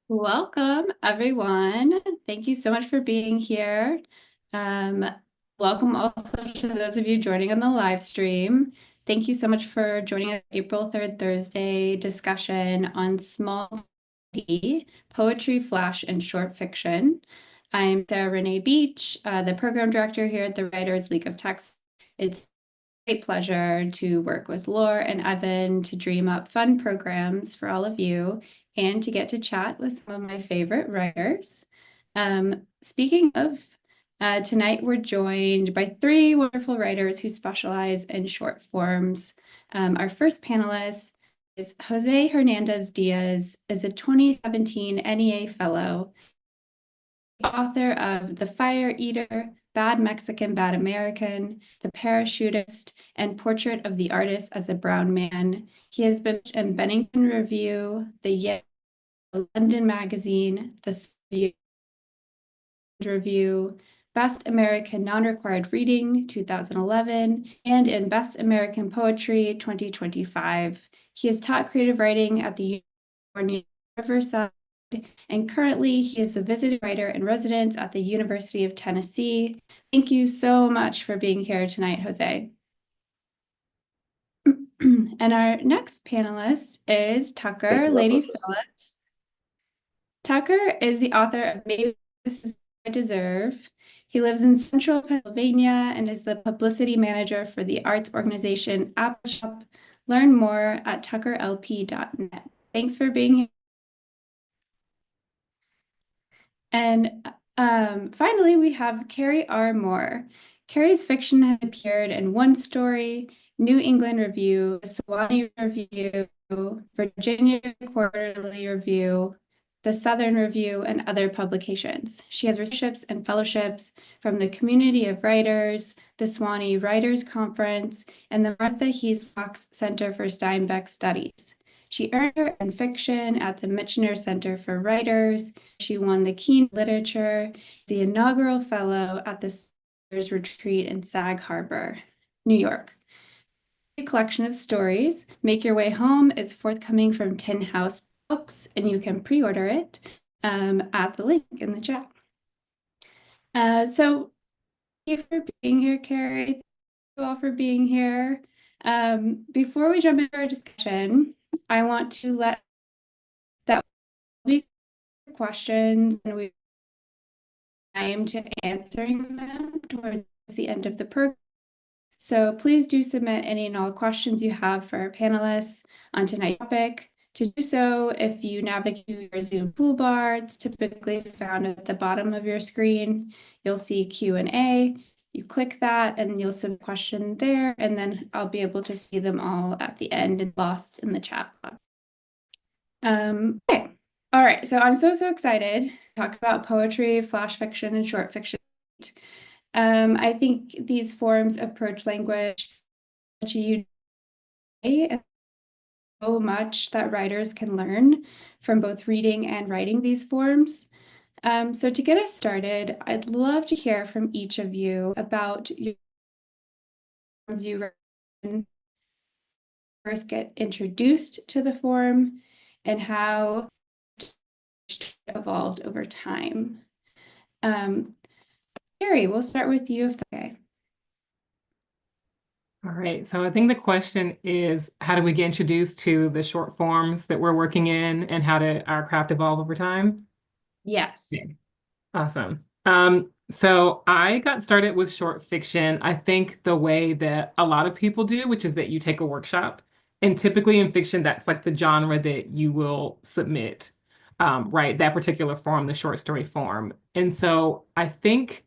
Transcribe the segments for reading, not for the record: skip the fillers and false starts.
Welcome, everyone. Thank you so much for being here. Um, Welcome also to those of you joining on the live stream. Thank you so much for joining us April 3rd Thursday discussion on small poetry, flash, and short fiction. I'm Sarah Renee Beach, the program director here at the Writers League of Texas. It's a great pleasure to work with Laura and Evan to dream up fun programs for all of you and to get to chat with some of my favorite writers. Speaking of, tonight we're joined by three wonderful writers who specialize in short forms. Our first panelist is Jose Hernandez Diaz, is a 2017 NEA Fellow, author of The Fire Eater, Bad Mexican, Bad American, The Parachutist, and Portrait of the Artist as a Brown Man. He has been in Bennington Review, the Yale London Magazine, the Review, Best American Non-Required Reading 2011, and in Best American Poetry 2025. He has taught creative writing at the University of Riverside, and currently he is the visiting writer in residence at the University of Tennessee. Thank you so much for being here tonight, Jose. And our next panelist is Tucker Leighty-Phillips. Tucker is the author of Maybe This Is What I Deserve. He lives in central Pennsylvania and is the publicity manager for the arts organization Apple Shop. Learn more at tuckerlp.net. Thanks for being here. And finally, we have Carrie R. Moore. Carrie's fiction has appeared in One Story, New England Review, the Sewanee Review, Virginia Quarterly Review, the Southern Review, and other publications. She has receiverships and fellowships from the Community of Writers, the Sewanee Writers Conference, and the Martha Heath Fox Center for Steinbeck Studies. She earned her in fiction at the Michener Center for Writers. She won the Keen Literature, the inaugural fellow at the Scholars Retreat in Sag Harbor, New York. A collection of stories, Make Your Way Home, is forthcoming from Tin House Books, and you can pre-order it at the link in the chat. So thank you for being here, Carrie. Thank you all for being here. Before we jump into our discussion, I want to let that be questions and we time to answering them towards the end of the program. So please do submit any and all questions you have for our panelists on tonight's topic. To do so, if you navigate your Zoom toolbar, it's typically found at the bottom of your screen. You'll see Q&A. You click that and you'll submit a question there, and then I'll be able to see them all at the end and lost in the chat box. Okay. All right. So I'm so excited to talk about poetry, flash fiction, and short fiction. I think these forms approach language such a unique way, and so much that writers can learn from both reading and writing these forms. So to get us started, I'd love to hear from each of you about your forms you first get introduced to the form and how it evolved over time. Carrie, we'll start with you if that's okay. All right, so I think the question is, how do we get introduced to the short forms that we're working in and how did our craft evolve over time? Yes. Yeah. Awesome. So I got started with short fiction, I think the way that a lot of people do, which is that you take a workshop. And typically in fiction, that's like the genre that you will submit, right? That particular form, the short story form. And so I think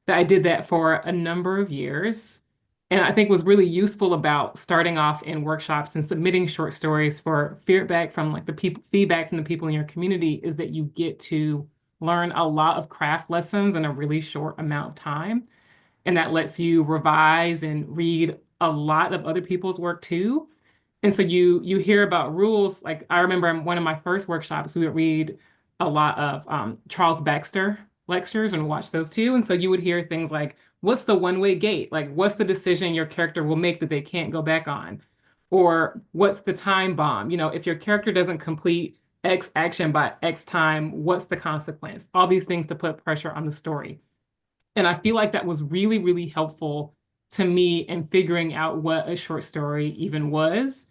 that I did that for a number of years. And I think was really useful about starting off in workshops and submitting short stories for feedback from like the people, feedback from the people in your community is that you get to learn a lot of craft lessons in a really short amount of time. And that lets you revise and read a lot of other people's work too. And so you hear about rules. Like I remember in one of my first workshops, we would read a lot of Charles Baxter lectures and watch those too. And so you would hear things like, what's the one-way gate? Like, what's the decision your character will make that they can't go back on? Or what's the time bomb? You know, if your character doesn't complete X action by X time. What's the consequence? All these things to put pressure on the story. And I feel like that was really, really helpful to me in figuring out what a short story even was.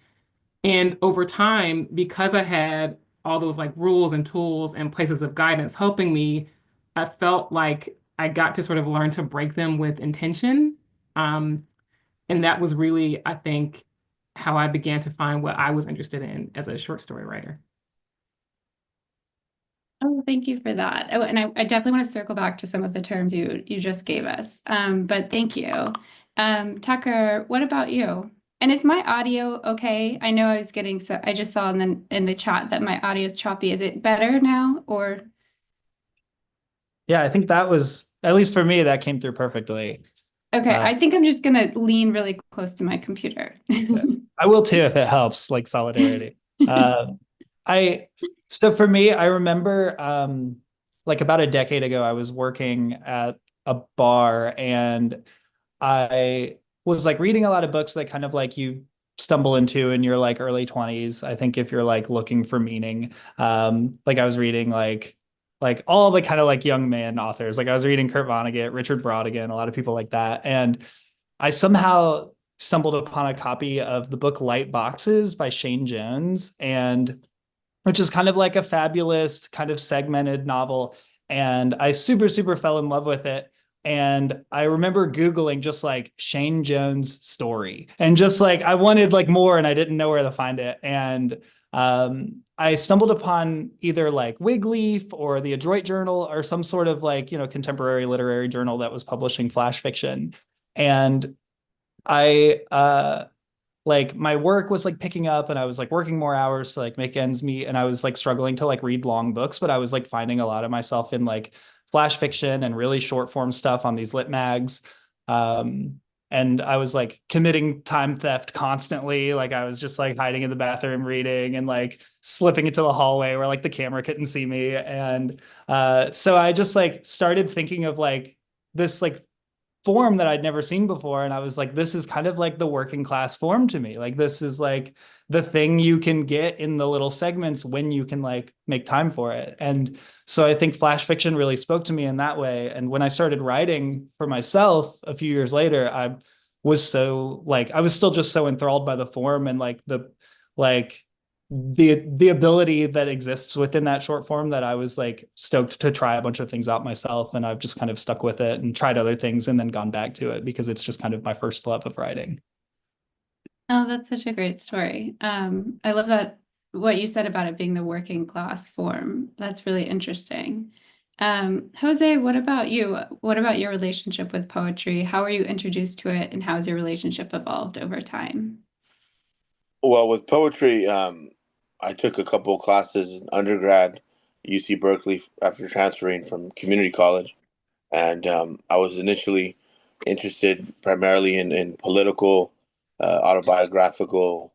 And over time, because I had all those like rules and tools and places of guidance helping me, I felt like I got to sort of learn to break them with intention. Um, and that was really, I think, how I began to find what I was interested in as a short story writer. Oh, thank you for that. Oh, and I definitely want to circle back to some of the terms you just gave us. But thank you. Tucker, what about you? And is my audio okay? I know I was getting so I just saw in the chat that my audio is choppy. Is it better now or Yeah, I think that was, at least for me, that came through perfectly. okay, Uh, I think I'm just gonna lean really close to my computer. yeah. I will too if it helps, like solidarity. Uh, I so for me, I remember like about a decade ago, I was working at a bar and I was like reading a lot of books that kind of like you stumble into in your like early 20s. I think if you're like looking for meaning. Like I was reading like all the kind of like young man authors. Like I was reading Kurt Vonnegut, Richard Brautigan, a lot of people like that. And I somehow stumbled upon a copy of the book Light Boxes by Shane Jones, and which is kind of like a fabulous kind of segmented novel. And I super, super fell in love with it. And I remember Googling just like Shane Jones story and just like I wanted like more and I didn't know where to find it. And I stumbled upon either like Wigleaf or the Adroit Journal or some sort of like, contemporary literary journal that was publishing flash fiction. And I like my work was like picking up and I was like working more hours to like make ends meet and I was like struggling to like read long books, but I was like finding a lot of myself in like flash fiction and really short form stuff on these lit mags. And I was like committing time theft constantly. Like I was just like hiding in the bathroom reading and like slipping into the hallway where like the camera couldn't see me. And so I just like started thinking of like this like form that I'd never seen before. And I was like, this is kind of like the working class form to me. Like, this is like the thing you can get in the little segments when you can like make time for it. And so I think flash fiction really spoke to me in that way. And when I started writing for myself a few years later, I was so like, I was still just so enthralled by the form and like, the ability that exists within that short form that I was like stoked to try a bunch of things out myself, and I've just kind of stuck with it and tried other things and then gone back to it because it's just kind of my first love of writing. Oh, that's such a great story. I love that what you said about it being the working class form. That's really interesting. Jose, what about you? What about your relationship with poetry? How were you introduced to it, and how has your relationship evolved over time? Well, with poetry, I took a couple of classes in undergrad, UC Berkeley, after transferring from community college, and I was initially interested primarily in political, autobiographical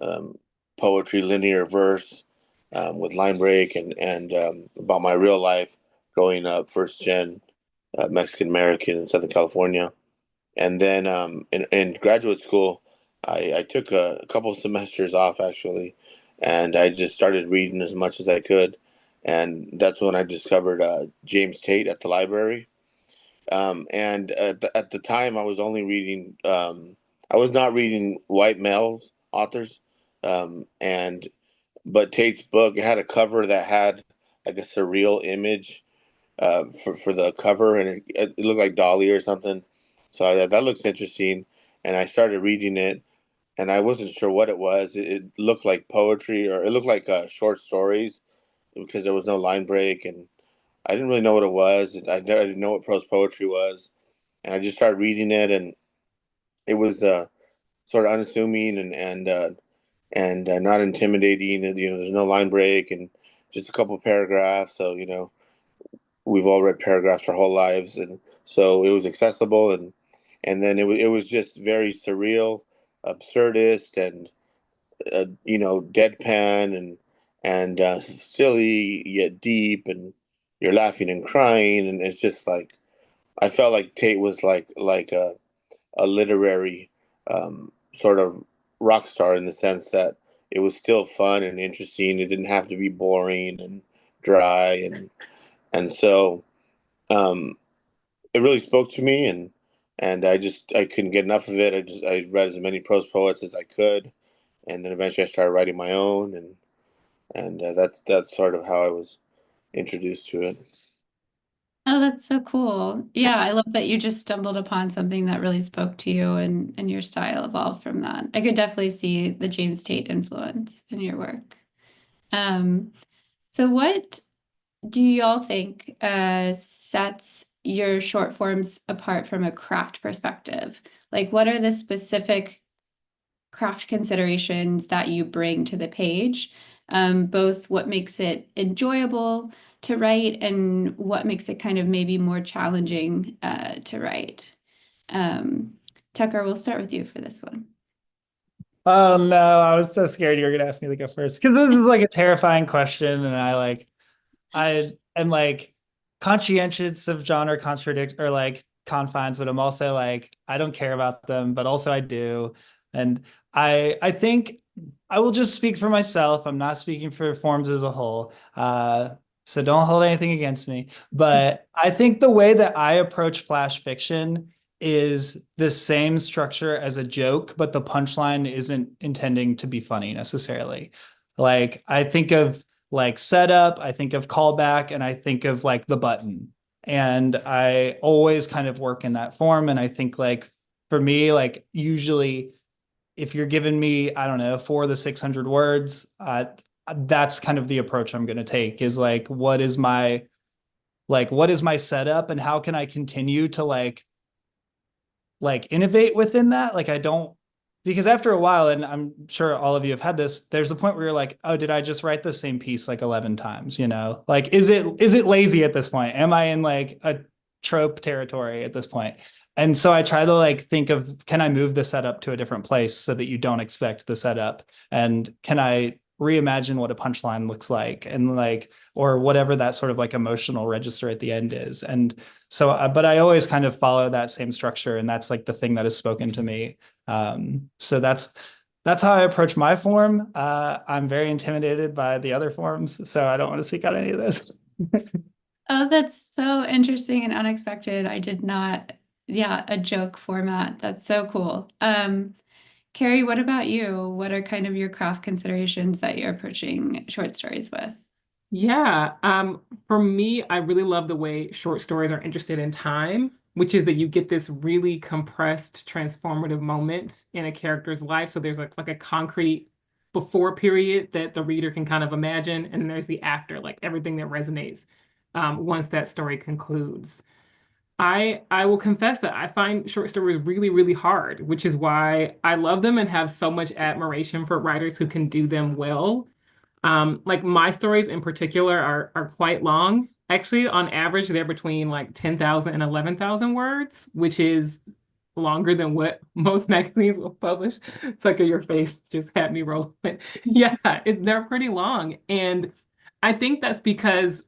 um, poetry, linear verse, with line break, and about my real life growing up, first gen Mexican American in Southern California. And then in graduate school, I took a couple of semesters off actually, and I just started reading as much as I could. And that's when I discovered James Tate at the library. And at the time, I was only reading, I was not reading white males authors. And but Tate's book, it had a cover that had like a surreal image for the cover, and it looked like Dolly or something. So that looks interesting, and I started reading it, and I wasn't sure what it was. It looked like poetry, or it looked like short stories because there was no line break, and I didn't really know what it was. I didn't know what prose poetry was, and I just started reading it, and it was sort of unassuming and not intimidating. And, there's no line break and just a couple of paragraphs. So we've all read paragraphs our whole lives, and so it was accessible, and then it was just very surreal, absurdist, and deadpan and silly yet deep, and you're laughing and crying, and it's just like I felt like Tate was like a literary sort of rock star in the sense that it was still fun and interesting. It didn't have to be boring and dry, and so it really spoke to me, and I couldn't get enough of it. I read as many prose poets as I could, and then eventually I started writing my own, and that's sort of how I was introduced to it. Oh, that's so cool. Yeah, I love that you just stumbled upon something that really spoke to you and your style evolved from that. I could definitely see the James Tate influence in your work. Um, so what do y'all think sets your short forms apart from a craft perspective? Like, what are the specific craft considerations that you bring to the page? Both what makes it enjoyable to write and what makes it kind of maybe more challenging to write. Tucker, we'll start with you for this one. Oh no, I was so scared you were gonna ask me to go first because this is like a terrifying question, and I am like conscientious of genre contradict or like confines, but I'm also like I don't care about them, but also I do. And I think I will just speak for myself. I'm not speaking for forms as a whole. So don't hold anything against me. But I think the way that I approach flash fiction is the same structure as a joke, but the punchline isn't intending to be funny necessarily. Like I think of like setup, I think of callback, and I think of like the button. And I always kind of work in that form. And I think like for me, like usually if you're giving me, I don't know, 4 to 600 words, that's kind of the approach I'm going to take is what is my setup and how can I continue to like innovate within that. Like I don't because after a while, and I'm sure all of you have had this, there's a point where you're like, oh, did I just write the same piece like 11 times? Like is it lazy at this point? Am I in like a trope territory at this point? And so I try to like think of can I move the setup to a different place so that you don't expect the setup? And can I reimagine what a punchline looks like and like or whatever that sort of like emotional register at the end is. And so, but I always kind of follow that same structure, and that's like the thing that has spoken to me. So that's how I approach my form. I'm very intimidated by the other forms, so I don't want to seek out any of this. Oh, that's so interesting and unexpected. I did not, yeah, a joke format. That's so cool. Carrie, what about you? What are kind of your craft considerations that you're approaching short stories with? Yeah, for me, I really love the way short stories are interested in time, which is that you get this really compressed, transformative moment in a character's life. So there's like a concrete before period that the reader can kind of imagine, and there's the after, like everything that resonates once that story concludes. I will confess that I find short stories really, really hard, which is why I love them and have so much admiration for writers who can do them well. Like my stories in particular are quite long. Actually, on average, they're between like 10,000 and 11,000 words, which is longer than what most magazines will publish. Tucker, your face just had me rolling. Yeah, they're pretty long. And I think that's because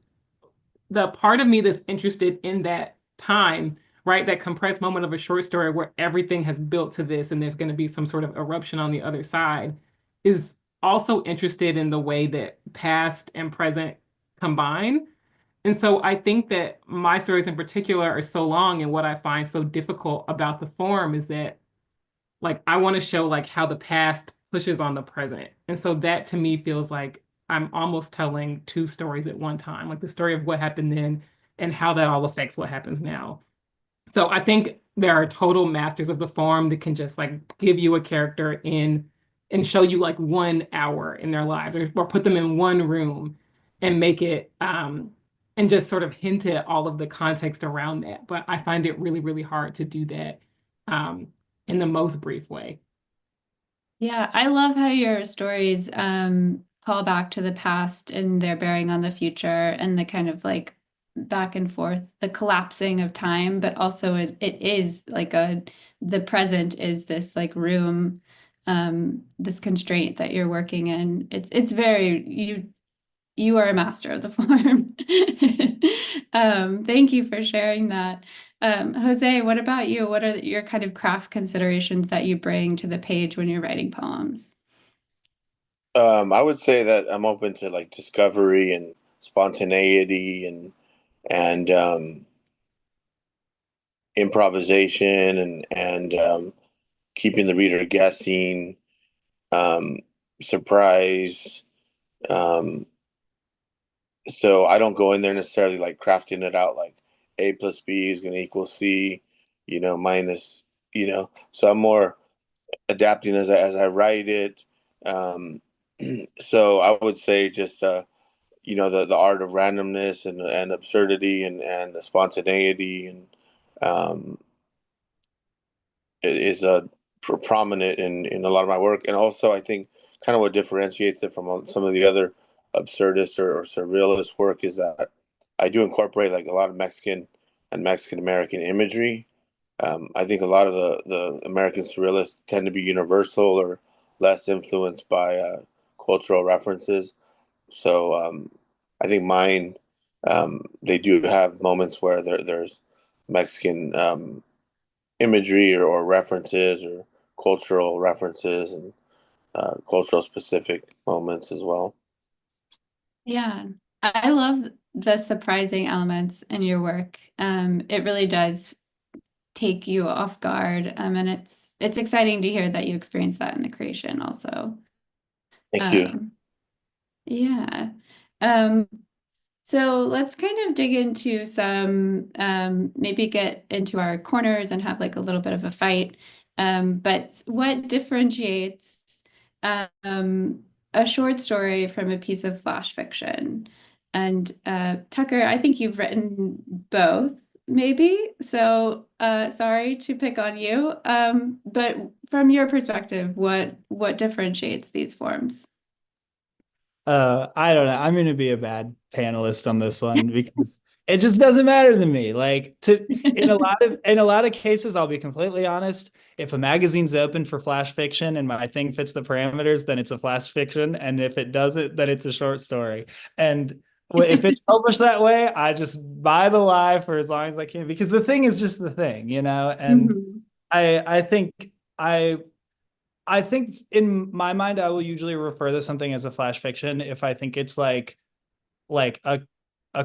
the part of me that's interested in that time, right, that compressed moment of a short story where everything has built to this and there's going to be some sort of eruption on the other side, is also interested in the way that past and present combine. And so I think that my stories in particular are so long, and what I find so difficult about the form is that like I want to show like how the past pushes on the present. And so that to me feels like I'm almost telling two stories at one time, like the story of what happened then and how that all affects what happens now. So I think there are total masters of the form that can just like give you a character in and show you like 1 hour in their lives, or put them in one room and make it and just sort of hint at all of the context around that. But I find it really, really hard to do that um, in the most brief way. Yeah, I love how your stories call back to the past and their bearing on the future and the kind of like back and forth, the collapsing of time, but also it is like the present is this like room, this constraint that you're working in. It's very you are a master of the form. Thank you for sharing that. Jose, what about you? What are your kind of craft considerations that you bring to the page when you're writing poems? I would say that I'm open to like discovery and spontaneity and improvisation and keeping the reader guessing, um, surprise. Um, so I don't go in there necessarily like crafting it out like A plus B is going to equal C, minus, So I'm more adapting as I write it. Um, so I would say just the art of randomness and absurdity and the spontaneity and um, is prominent in a lot of my work. And also, I think kind of what differentiates it from some of the other absurdist or surrealist work is that I do incorporate like a lot of Mexican and Mexican American imagery. I think a lot of the American surrealists tend to be universal or less influenced by cultural references. So I think mine, they do have moments where there's Mexican imagery or references or cultural references and cultural specific moments as well. Yeah, I love the surprising elements in your work. It really does take you off guard, and it's exciting to hear that you experienced that in the creation also. Thank you. Um, yeah. Um, So let's kind of dig into some, maybe get into our corners and have like a little bit of a fight. But what differentiates a short story from a piece of flash fiction? And Tucker, I think you've written both, maybe. So sorry to pick on you. But from your perspective, what differentiates these forms? I don't know. I'm gonna be a bad panelist on this one because it just doesn't matter to me. Like to in a lot of cases, I'll be completely honest. If a magazine's open for flash fiction and my thing fits the parameters, then it's a flash fiction. And if it doesn't, then it's a short story. And if it's published that way, I just buy the lie for as long as I can because the thing is just the thing, you know? And Mhm. I think I I think in my mind, I will usually refer to something as a flash fiction if I think it's like a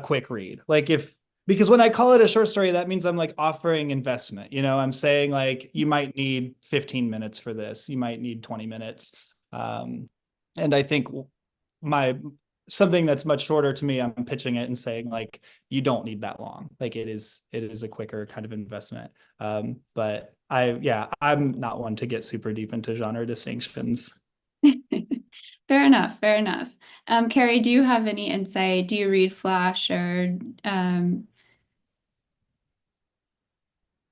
quick read. Like if because when I call it a short story, that means I'm like offering investment. You know, I'm saying like you might need 15 minutes for this, you might need 20 minutes. Um, and I think my something that's much shorter to me, I'm pitching it and saying like you don't need that long. Like it is a quicker kind of investment. But I'm not one to get super deep into genre distinctions. Fair enough, fair enough. Carrie, do you have any insight? Do you read Flash or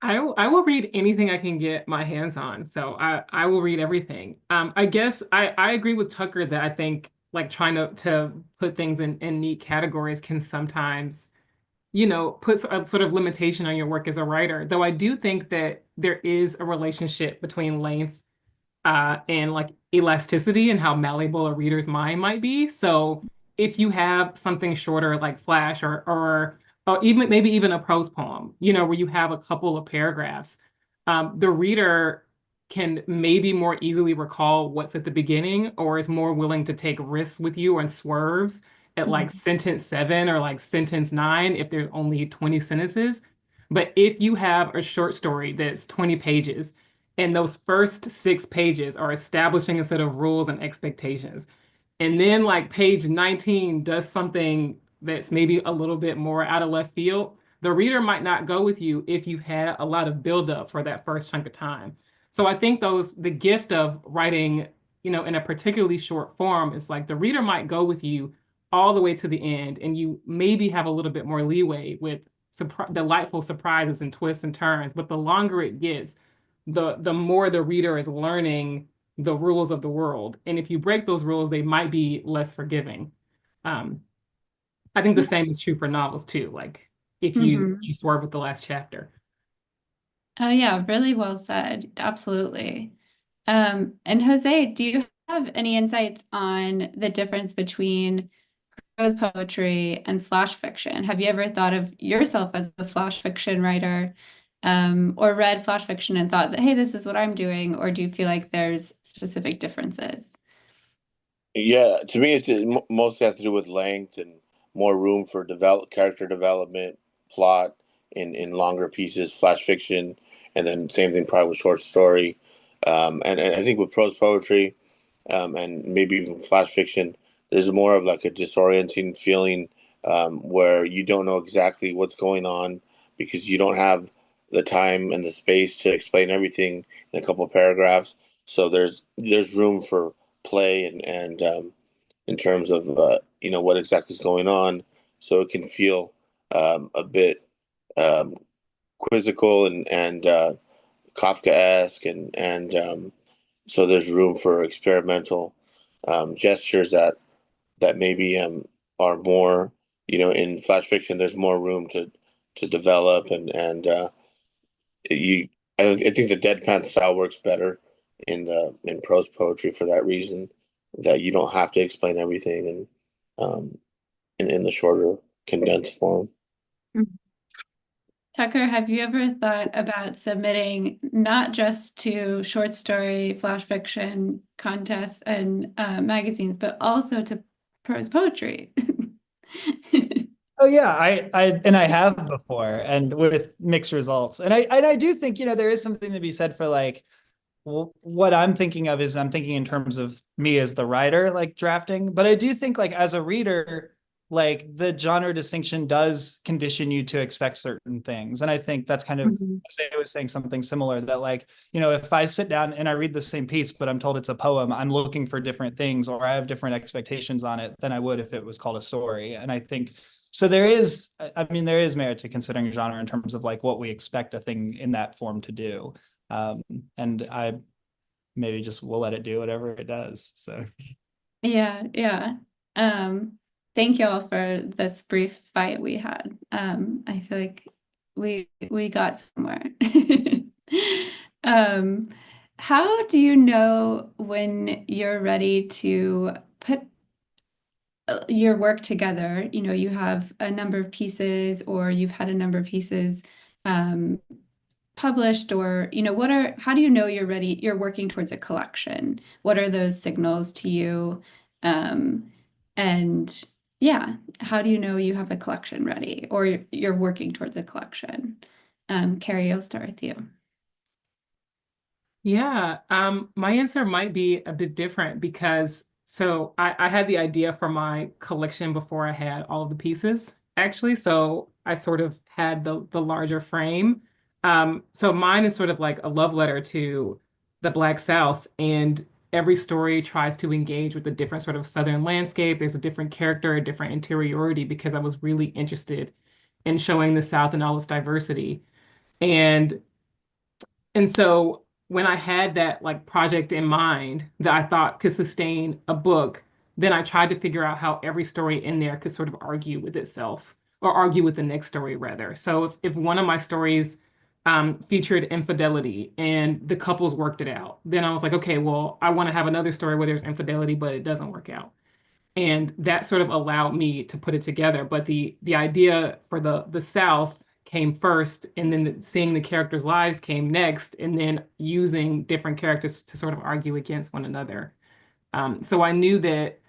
I will read anything I can get my hands on. So I will read everything. I guess I agree with Tucker that I think like trying to put things in neat categories can sometimes, put a sort of limitation on your work as a writer. Though I do think that there is a relationship between length and like elasticity and how malleable a reader's mind might be. So if you have something shorter like Flash or even maybe even a prose poem, where you have a couple of paragraphs, the reader can maybe more easily recall what's at the beginning or is more willing to take risks with you and swerves at like Mhm. sentence 7 or like sentence 9 if there's only 20 sentences. But if you have a short story that's 20 pages and those first 6 pages are establishing a set of rules and expectations. And then, like, page 19 does something that's maybe a little bit more out of left field. The reader might not go with you if you've had a lot of buildup for that first chunk of time. So I think the gift of writing, in a particularly short form is like the reader might go with you all the way to the end, and you maybe have a little bit more leeway with delightful surprises and twists and turns. But the longer it gets, the more the reader is learning the rules of the world. And if you break those rules, they might be less forgiving. Um, I think the same is true for novels too. Like if you Mhm. swerve with the last chapter. Oh yeah, really well said. Absolutely. And Jose, do you have any insights on the difference between prose poetry and flash fiction? Have you ever thought of yourself as a flash fiction writer, or read flash fiction and thought that, hey, this is what I'm doing, or do you feel like there's specific differences? Yeah, to me, mostly has to do with length and more room for character development, plot in longer pieces, flash fiction, and then same thing probably with short story. And I think with prose poetry, and maybe even flash fiction, there's more of like a disorienting feeling, where you don't know exactly what's going on because you don't have the time and the space to explain everything in a couple of paragraphs. So there's room for play and in terms of what exactly is going on, so it can feel a bit um, quizzical and Kafkaesque, and so there's room for experimental gestures that maybe are more, in flash fiction. There's more room to develop, and you I think the deadpan style works better in prose poetry for that reason, that you don't have to explain everything and um in the shorter condensed form. Tucker, have you ever thought about submitting not just to short story, flash fiction contests and magazines, but also to prose poetry? Oh yeah, I have before, and with mixed results. And I do think, there is something to be said for like, what I'm thinking of is I'm thinking in terms of me as the writer, like drafting. But I do think like as a reader, like the genre distinction does condition you to expect certain things. And I think that's kind of, Mhm. I was saying something similar, that like, if I sit down and I read the same piece, but I'm told it's a poem, I'm looking for different things, or I have different expectations on it than I would if it was called a story. And I think so there is merit to considering genre in terms of like what we expect a thing in that form to do. Um, and I maybe just will let it do whatever it does. So Yeah, yeah. Thank y'all for this brief fight we had. I feel like we got somewhere. Um, how do you know when you're ready to put your work together? You have a number of pieces, or you've had a number of pieces um, published, or how do you know you're working towards a collection? What are those signals to you? Um, and yeah, how do you know you have a collection ready, or you're working towards a collection? Carrie, I'll start with you. Yeah, my answer might be a bit different because I had the idea for my collection before I had all of the pieces, actually. So I sort of had the larger frame. So mine is sort of like a love letter to the Black South, and every story tries to engage with a different sort of Southern landscape. There's a different character, a different interiority, because I was really interested in showing the South and all its diversity. And and so when I had that like project in mind that I thought could sustain a book, then I tried to figure out how every story in there could sort of argue with itself, or argue with the next story rather. So if one of my stories featured infidelity and the couples worked it out, then I was like, okay, well, I want to have another story where there's infidelity, but it doesn't work out. And that sort of allowed me to put it together. But the idea for the South came first, and then seeing the characters' lives came next, and then using different characters to sort of argue against one another. So I knew that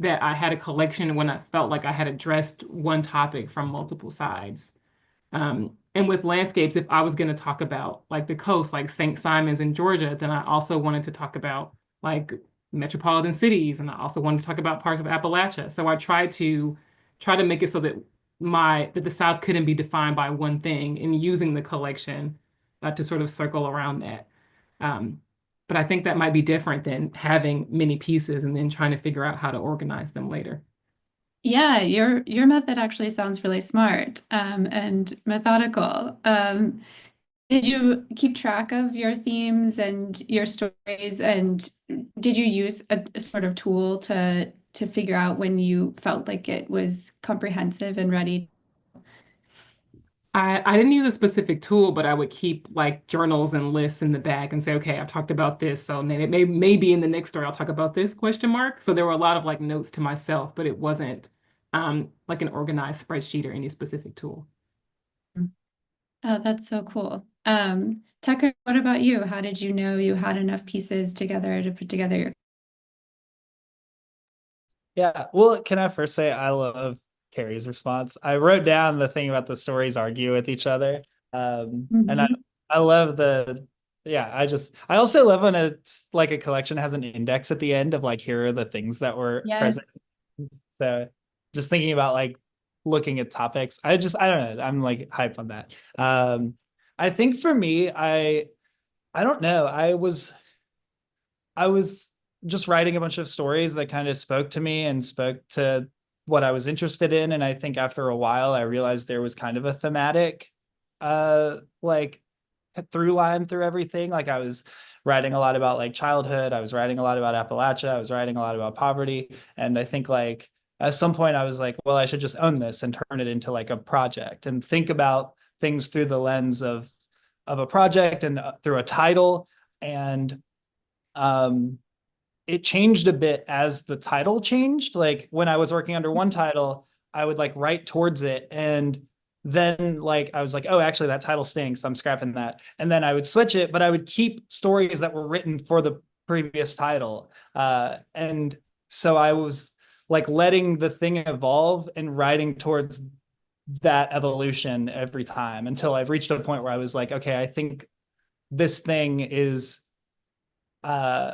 I had a collection when I felt like I had addressed one topic from multiple sides. And with landscapes, if I was going to talk about like the coast, like St. Simons in Georgia, then I also wanted to talk about like metropolitan cities, and I also wanted to talk about parts of Appalachia. So I try to make it so that the South couldn't be defined by one thing, and using the collection to sort of circle around that. Um, but I think that might be different than having many pieces and then trying to figure out how to organize them later. Yeah, your method actually sounds really smart and methodical. Did you keep track of your themes and your stories, and did you use a sort of tool to figure out when you felt like it was comprehensive and ready? I didn't use a specific tool, but I would keep like journals and lists in the back and say, okay, I've talked about this. So maybe in the next story I'll talk about this question mark. So there were a lot of like notes to myself, but it wasn't like an organized spreadsheet or any specific tool. Oh, that's so cool. Tucker, what about you? How did you know you had enough pieces together to put together your Yeah. Well, can I first say I love Carrie's response? I wrote down the thing about the stories argue with each other. And Mhm. I love yeah, I also love when it's like a collection has an index at the end of like, here are the things that were Yes. present. So just thinking about like looking at topics, I don't know, I'm like hype on that. I think for me, I don't know. I was just writing a bunch of stories that kind of spoke to me and spoke to what I was interested in. And I think after a while, I realized there was kind of a thematic, like through line through everything. Like I was writing a lot about like childhood. I was writing a lot about Appalachia. I was writing a lot about poverty. And I think like at some point I was like, well, I should just own this and turn it into like a project and think about things through the lens of a project and through a title. And um it changed a bit as the title changed. Like when I was working under one title, I would like write towards it. And then like I was like, oh, actually that title stinks. I'm scrapping that. And then I would switch it, but I would keep stories that were written for the previous title. And so I was like letting the thing evolve and writing towards that evolution every time until I've reached a point where I was like, okay, I think this thing is uh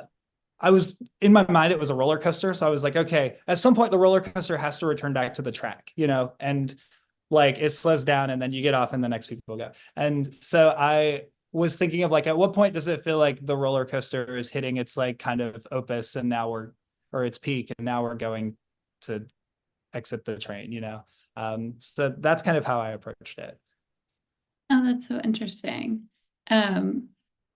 I was in my mind, it was a roller coaster. So I was like, okay, at some point, the roller coaster has to return back to the track, you know, and like it slows down and then you get off and the next people go. And so I was thinking of like, at what point does it feel like the roller coaster is hitting its like kind of opus and now or its peak and now we're going to exit the train, you know? So that's kind of how I approached it. Oh, that's so interesting. Um,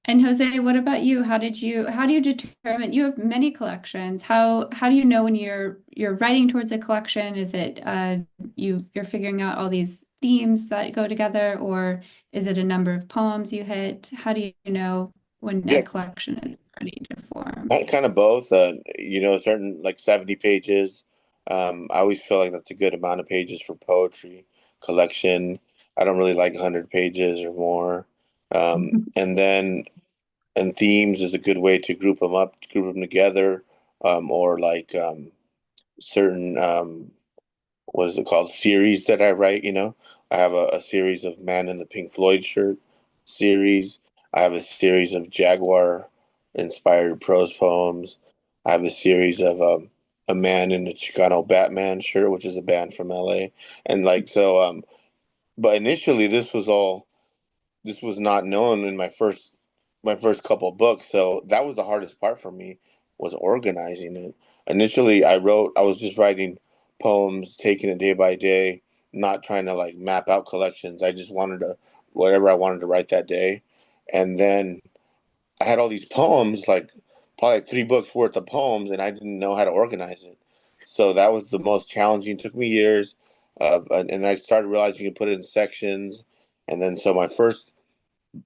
and Jose, what about you? How do you determine you have many collections? How do you know when you're writing towards a collection? Is it you're figuring out all these themes that go together, or is it a number of poems you hit? How do you know when a Yeah, collection is ready to form? kind of both. Certain like 70 pages. I always feel like that's a good amount of pages for poetry collection. I don't really like 100 pages or more. And then and themes is a good way to group them up, group them together, or like certain what is it called, series that I write. I have a series of Man in the Pink Floyd shirt series. I have a series of Jaguar inspired prose poems. I have a series of a Man in the Chicano Batman shirt, which is a band from LA. And like so but initially this was not known in my first couple of books, so that was the hardest part for me, was organizing it. Initially I was just writing poems, taking it day by day, not trying to like map out collections. I just wanted to whatever I wanted to write that day. And then I had all these poems, like probably like 3 books worth of poems, and I didn't know how to organize it. So that was the most challenging. It took me years and I started realizing you can put it in sections. And then so my first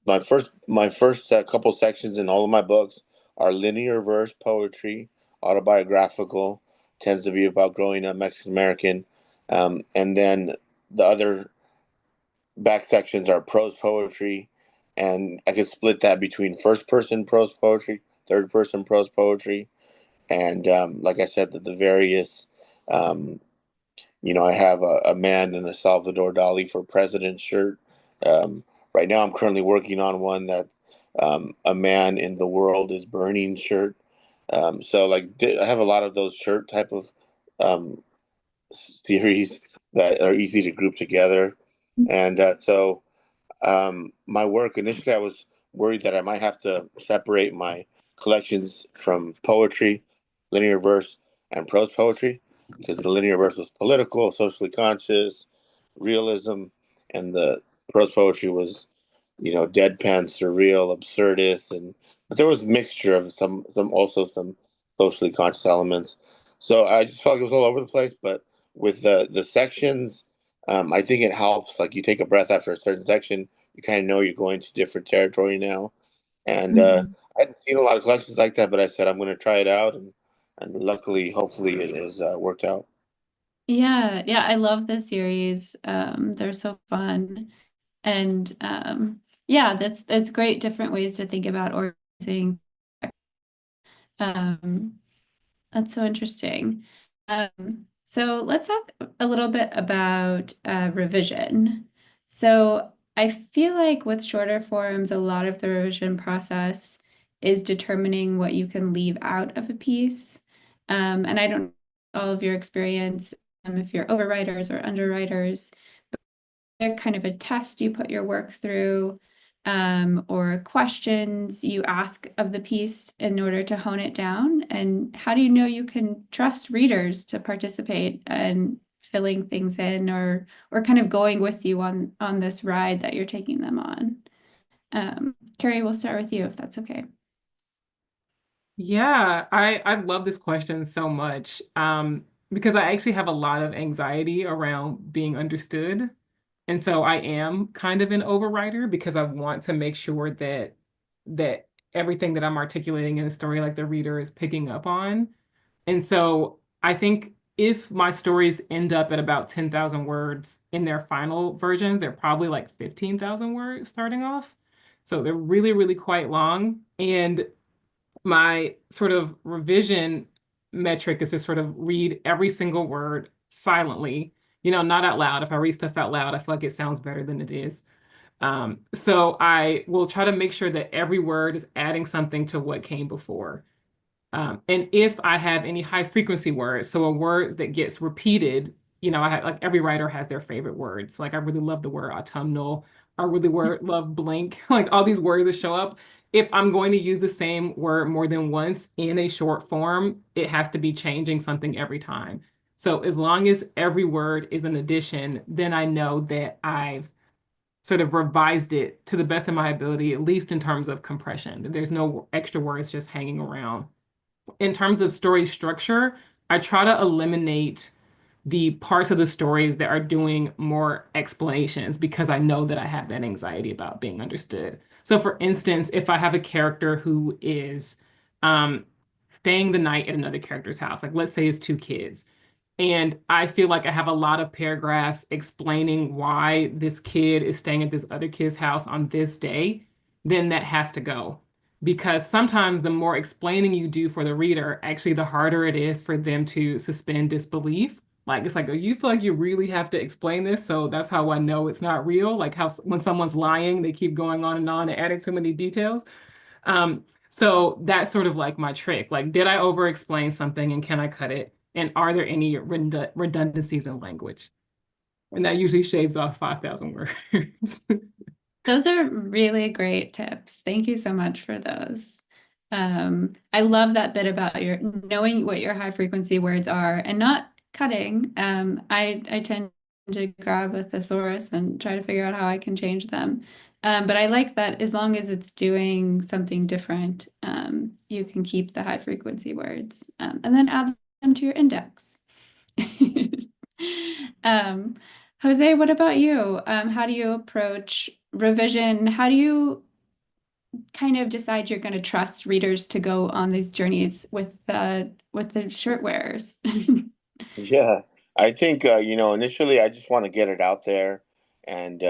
couple sections in all of my books are linear verse poetry, autobiographical, tends to be about growing up Mexican American, and then the other back sections are prose poetry, and I could split that between first person prose poetry, third person prose poetry, and like I said, the various um, I have a man in a Salvador Dali for president shirt. Um, right now, I'm currently working on one that a man in the world is burning shirt. So, like, I have a lot of those shirt type of um, series that are easy to group together. And my work initially, I was worried that I might have to separate my collections from poetry, linear verse, and prose poetry, because the linear verse was political, socially conscious, realism, and the prose poetry was, deadpan, surreal, absurdist, and but there was mixture of some socially conscious elements. So I just felt like it was all over the place, but with the sections. I think it helps. Like you take a breath after a certain section, you kind of know you're going to different territory now. And Mhm. I hadn't seen a lot of collections like that, but I said I'm going to try it out, and luckily, hopefully, it has worked out. Yeah, yeah, I love this series. They're so fun. And yeah, that's great, different ways to think about organizing. Um, that's so interesting. So let's talk a little bit about revision. So I feel like with shorter forms, a lot of the revision process is determining what you can leave out of a piece. And I don't know all of your experience, if you're overwriters or underwriters, but kind of a test you put your work through, or questions you ask of the piece in order to hone it down? And how do you know you can trust readers to participate and filling things in, or kind of going with you on this ride that you're taking them on? Carrie, we'll start with you if that's okay. Yeah, I love this question so much, because I actually have a lot of anxiety around being understood. And so I am kind of an overwriter because I want to make sure that everything that I'm articulating in a story, like, the reader is picking up on. And so I think if my stories end up at about 10,000 words in their final version, they're probably like 15,000 words starting off. So they're really, really quite long. And my sort of revision metric is to sort of read every single word silently, not out loud. If I read stuff out loud, I feel like it sounds better than it is. So I will try to make sure that every word is adding something to what came before. And if I have any high frequency words, so a word that gets repeated, I have, like, every writer has their favorite words. Like, I really love the word autumnal. I really love blank, like all these words that show up. If I'm going to use the same word more than once in a short form, it has to be changing something every time. So as long as every word is an addition, then I know that I've sort of revised it to the best of my ability, at least in terms of compression, that there's no extra words just hanging around. In terms of story structure, I try to eliminate the parts of the stories that are doing more explanations because I know that I have that anxiety about being understood. So, for instance, if I have a character who is um, staying the night at another character's house, like, let's say it's two kids, and I feel like I have a lot of paragraphs explaining why this kid is staying at this other kid's house on this day, then that has to go. Because sometimes the more explaining you do for the reader, actually, the harder it is for them to suspend disbelief. Like, it's like, oh, you feel like you really have to explain this. So that's how I know it's not real. Like, how when someone's lying, they keep going on and adding too many details. So that's sort of like my trick. Like, did I over explain something and can I cut it? And are there any redundancies in language? And that usually shaves off 5,000 words. Those are really great tips. Thank you so much for those. I love that bit about your knowing what your high frequency words are and not cutting. I tend to grab a thesaurus and try to figure out how I can change them. But I like that as long as it's doing something different, you can keep the high frequency words, and then add them to your index. Um, Jose, what about you? How do you approach revision? How do you kind of decide you're going to trust readers to go on these journeys with the shirt wearers? Yeah, I think initially I just want to get it out there, and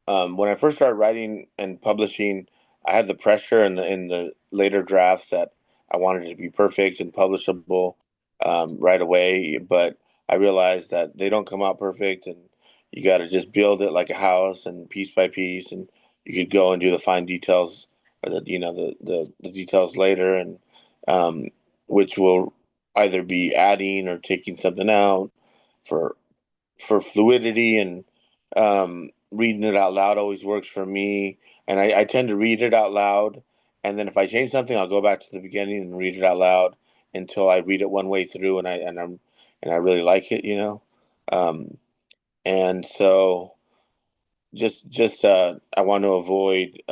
when I first started writing and publishing, I had the pressure in the later drafts that I wanted it to be perfect and publishable right away. But I realized that they don't come out perfect, and you got to just build it like a house and piece by piece, and you could go and do the fine details, or the details later, and um, which will either be adding or taking something out for fluidity, and reading it out loud always works for me. And I tend to read it out loud, and then if I change something, I'll go back to the beginning and read it out loud until I read it one way through, and I really like it, um, and so just I want to avoid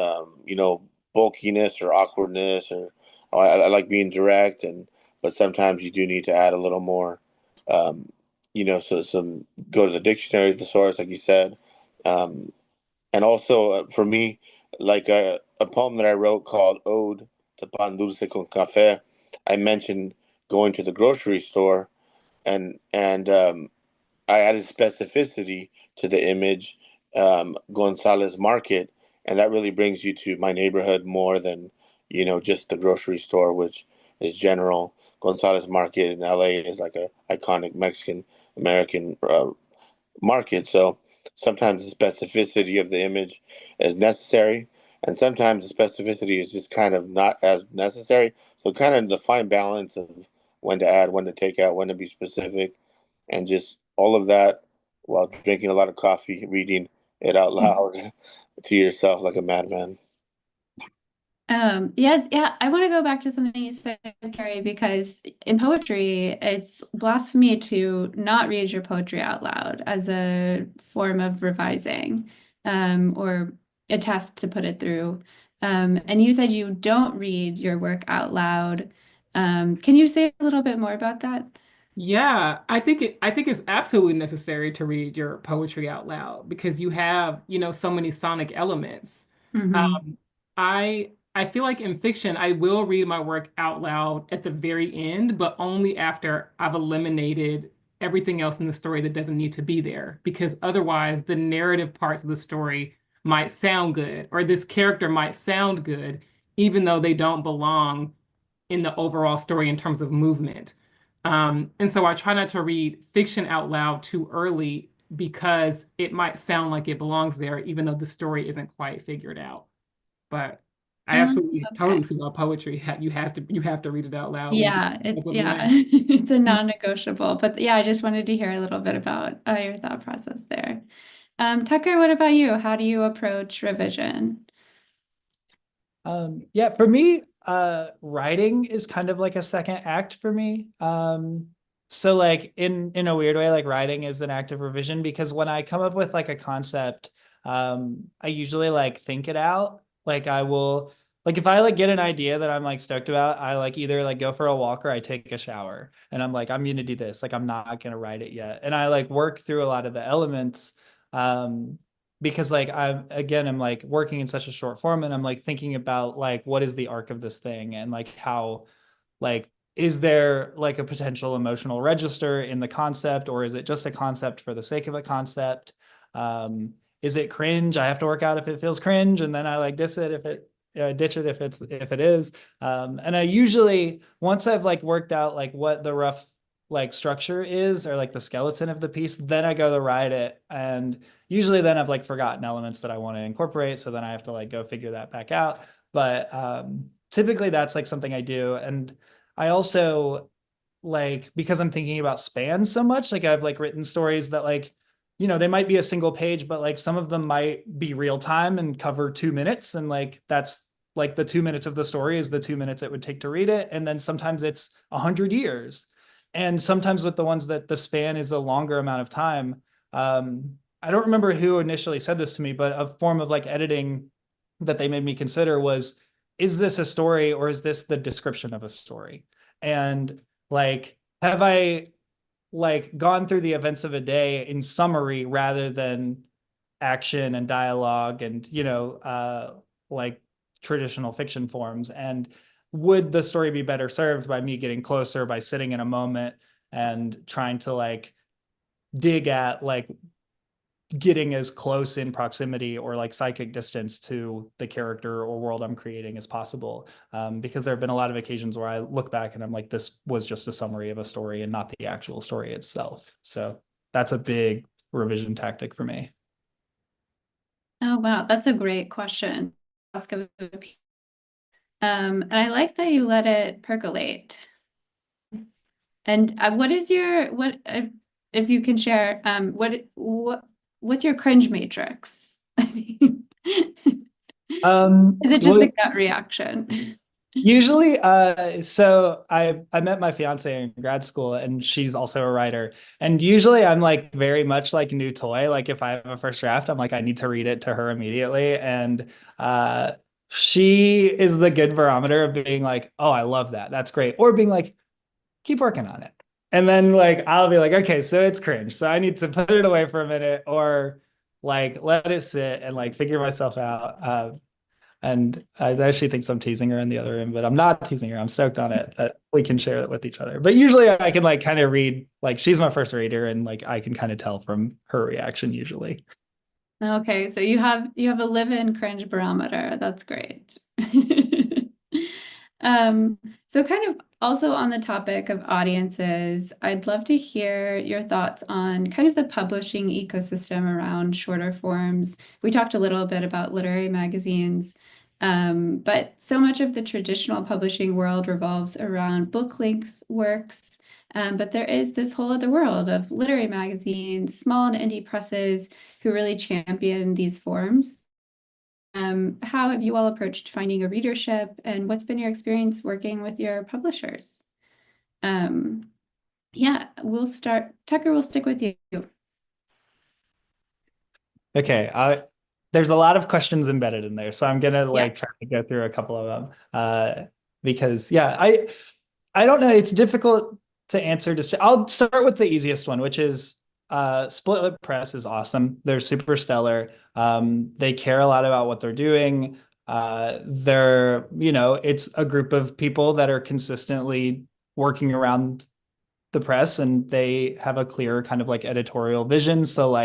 bulkiness or awkwardness, or I like being direct, and but sometimes you do need to add a little more, so some go to the dictionary, the source, like you said, um, and also for me, like a poem that I wrote called Ode to Pan Dulce con Café. I mentioned going to the grocery store, and I added specificity to the image, Gonzalez Market, and that really brings you to my neighborhood more than just the grocery store, which is general. Gonzalez Market in LA is like a iconic Mexican American market. So sometimes the specificity of the image is necessary, and sometimes the specificity is just kind of not as necessary. So kind of the fine balance of when to add, when to take out, when to be specific, and just all of that while drinking a lot of coffee, reading it out loud to yourself like a madman. Yes, yeah, I want to go back to something you said, Carrie, because in poetry, it's blasphemy to not read your poetry out loud as a form of revising, or a test to put it through. And you said you don't read your work out loud. Can you say a little bit more about that? Yeah, I think it's absolutely necessary to read your poetry out loud because you have, so many sonic elements. Hmm. Um, I feel like in fiction, I will read my work out loud at the very end, but only after I've eliminated everything else in the story that doesn't need to be there, because otherwise the narrative parts of the story might sound good, or this character might sound good, even though they don't belong in the overall story in terms of movement. And so I try not to read fiction out loud too early because it might sound like it belongs there, even though the story isn't quite figured out. But I absolutely Okay. totally see how poetry you have to read it out loud when you Yeah, come up with a yeah, line. it's a non-negotiable. But yeah, I just wanted to hear a little bit about your thought process there. Tucker, what about you? How do you approach revision? Yeah, for me, writing is kind of like a second act for me. So like in a weird way, like writing is an act of revision because when I come up with like a concept, I usually like think it out. Like I will like if I like get an idea that I'm like stoked about, I like either like go for a walk or I take a shower and I'm like, I'm gonna do this. Like I'm not gonna write it yet. And I like work through a lot of the elements. Um, because like I'm like working in such a short form and I'm like thinking about like what is the arc of this thing and like how like is there like a potential emotional register in the concept or is it just a concept for the sake of a concept? Is it cringe? I have to work out if it feels cringe and then I like diss it if it ditch it if it is. And I usually once I've like worked out like what the rough like structure is or like the skeleton of the piece, then I go to write it and usually then I've like forgotten elements that I want to incorporate. So then I have to like go figure that back out. But typically that's like something I do. And I also like, because I'm thinking about spans so much, like I've like written stories that like, they might be a single page, but like some of them might be real time and cover 2 minutes. And like, that's like the 2 minutes of the story is the 2 minutes it would take to read it. And then sometimes it's 100 years. And sometimes with the ones that the span is a longer amount of time, I don't remember who initially said this to me, but a form of like editing that they made me consider was, is this a story or is this the description of a story? And like, have I like gone through the events of a day in summary rather than action and dialogue and, like traditional fiction forms? And would the story be better served by me getting closer, by sitting in a moment and trying to like dig at like getting as close in proximity or like psychic distance to the character or world I'm creating as possible. Because there have been a lot of occasions where I look back and I'm like, this was just a summary of a story and not the actual story itself. So that's a big revision tactic for me. Oh, wow, that's a great question. Ask of and I like that you let it percolate. And what is your if you can share what's your cringe matrix? I mean, is it just Well, a gut reaction? usually, so I met my fiance in grad school and she's also a writer. And usually I'm like very much like new toy. Like if I have a first draft, I'm like, I need to read it to her immediately. And she is the good barometer of being like, oh, I love that. That's great. Or being like, keep working on it. And then like I'll be like, okay, so it's cringe. So I need to put it away for a minute or like let it sit and like figure myself out. And I actually think I'm teasing her in the other room, but I'm not teasing her. I'm stoked on it that we can share it with each other. But usually I can like kind of read, like she's my first reader and like I can kind of tell from her reaction usually. Okay, so you have a live-in cringe barometer. That's great. So kind of Also on the topic of audiences, I'd love to hear your thoughts on kind of the publishing ecosystem around shorter forms. We talked a little bit about literary magazines, but so much of the traditional publishing world revolves around book-length works. But there is this whole other world of literary magazines, small and indie presses who really champion these forms. How have you all approached finding a readership, and what's been your experience working with your publishers? Yeah, we'll start. Tucker, we'll stick with you. Okay, there's a lot of questions embedded in there, so I'm gonna Yeah. try to go through a couple of them. Because yeah, I don't know. It's difficult to answer. I'll start with the easiest one, which is Split Lip Press is awesome. They're super stellar. They care a lot about what they're doing. It's a group of people that are consistently working around the press, and they have a clear kind of editorial vision. So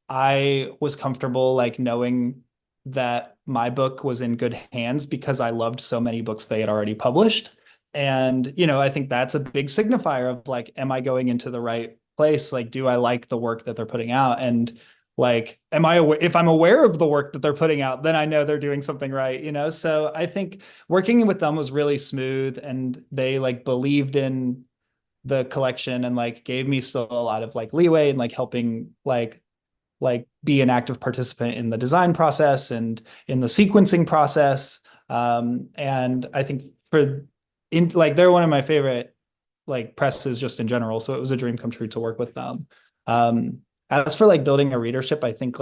I was comfortable knowing that my book was in good hands because I loved so many books they had already published. And, I think that's a big signifier of am I going into the right place? Do I like the work that they're putting out? And am I aware, if I'm aware of the work that they're putting out, then I know they're doing something right. So I think working with them was really smooth, and they believed in the collection and gave me still a lot of leeway and helping be an active participant in the design process and in the sequencing process. And I think they're one of my favorite presses just in general. So it was a dream come true to work with them. As for building a readership, I think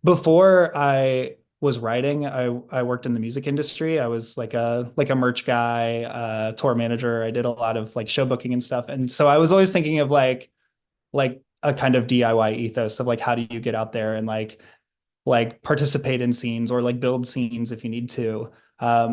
before I was writing, I worked in the music industry. I was a merch guy, tour manager. I did a lot of show booking and stuff. And so I was always thinking of a kind of DIY ethos of how do you get out there and participate in scenes or build scenes if you need to. I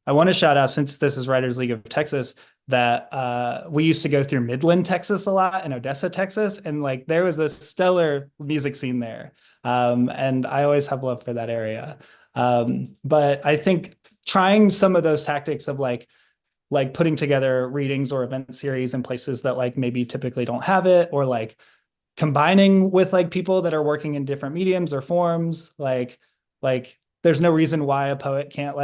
want to shout out, since this is Writers League of Texas, that we used to go through Midland, Texas a lot, and Odessa, Texas, and there was this stellar music scene there. And I always have love for that area. But I think trying some of those tactics of putting together readings or event series in places that maybe typically don't have it, or combining with people that are working in different mediums or forms, there's no reason why a poet can't